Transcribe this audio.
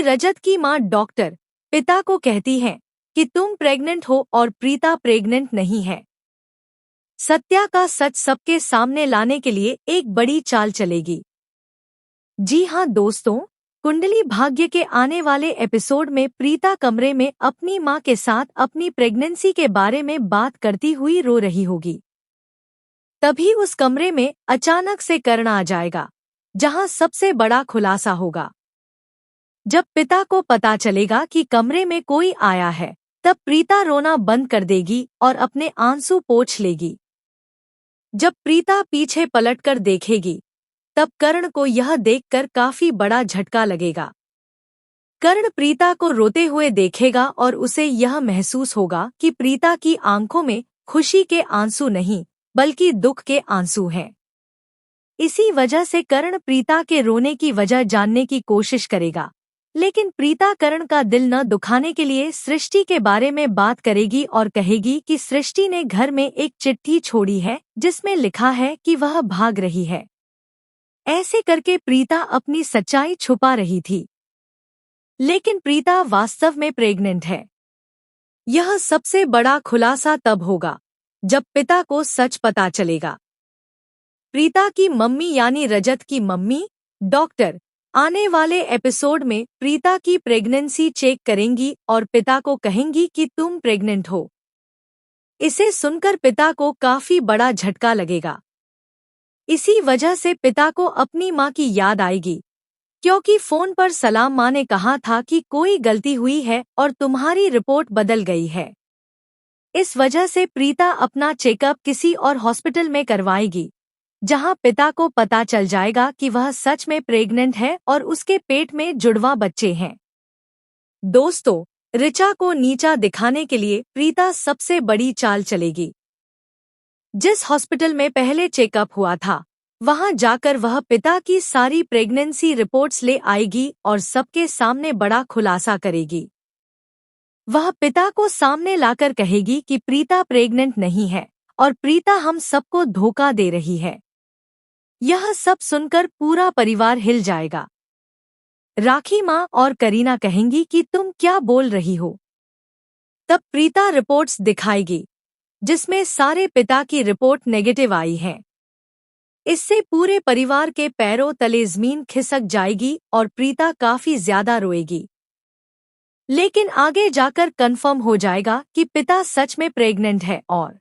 रजत की मां डॉक्टर पिता को कहती है कि तुम प्रेग्नेंट हो और प्रीता प्रेग्नेंट नहीं है। सत्या का सच सबके सामने लाने के लिए एक बड़ी चाल चलेगी। जी हाँ दोस्तों, कुंडली भाग्य के आने वाले एपिसोड में प्रीता कमरे में अपनी मां के साथ अपनी प्रेगनेंसी के बारे में बात करती हुई रो रही होगी। तभी उस कमरे में अचानक से करण आ जाएगा, जहां सबसे बड़ा खुलासा होगा। जब पिता को पता चलेगा कि कमरे में कोई आया है, तब प्रीता रोना बंद कर देगी और अपने आंसू पोंछ लेगी। जब प्रीता पीछे पलटकर देखेगी, तब करण को यह देखकर काफी बड़ा झटका लगेगा। करण प्रीता को रोते हुए देखेगा और उसे यह महसूस होगा कि प्रीता की आंखों में खुशी के आंसू नहीं, बल्कि दुख के आंसू हैं। इसी वजह से करण प्रीता के रोने की वजह जानने की कोशिश करेगा, लेकिन प्रीता करण का दिल न दुखाने के लिए सृष्टि के बारे में बात करेगी और कहेगी कि सृष्टि ने घर में एक चिट्ठी छोड़ी है जिसमें लिखा है कि वह भाग रही है। ऐसे करके प्रीता अपनी सच्चाई छुपा रही थी, लेकिन प्रीता वास्तव में प्रेग्नेंट है। यह सबसे बड़ा खुलासा तब होगा जब पिता को सच पता चलेगा। प्रीता की मम्मी यानी रजत की मम्मी डॉक्टर आने वाले एपिसोड में प्रीता की प्रेगनेंसी चेक करेंगी और पिता को कहेंगी कि तुम प्रेग्नेंट हो। इसे सुनकर पिता को काफी बड़ा झटका लगेगा। इसी वजह से पिता को अपनी मां की याद आएगी, क्योंकि फोन पर सलाम मां ने कहा था कि कोई गलती हुई है और तुम्हारी रिपोर्ट बदल गई है। इस वजह से प्रीता अपना चेकअप किसी और हॉस्पिटल में करवाएगी, जहां पिता को पता चल जाएगा कि वह सच में प्रेग्नेंट है और उसके पेट में जुड़वा बच्चे हैं। दोस्तों, ऋचा को नीचा दिखाने के लिए प्रीता सबसे बड़ी चाल चलेगी। जिस हॉस्पिटल में पहले चेकअप हुआ था, वहां जाकर वह पिता की सारी प्रेगनेंसी रिपोर्ट्स ले आएगी और सबके सामने बड़ा खुलासा करेगी। वह पिता को सामने लाकर कहेगी कि प्रीता प्रेग्नेंट नहीं है और प्रीता हम सबको धोखा दे रही है। यह सब सुनकर पूरा परिवार हिल जाएगा। राखी माँ और करीना कहेंगी कि तुम क्या बोल रही हो। तब प्रीता रिपोर्ट्स दिखाएगी, जिसमें सारे पिता की रिपोर्ट नेगेटिव आई है। इससे पूरे परिवार के पैरों तले जमीन खिसक जाएगी और प्रीता काफी ज्यादा रोएगी। लेकिन आगे जाकर कंफर्म हो जाएगा कि पिता सच में प्रेग्नेंट है और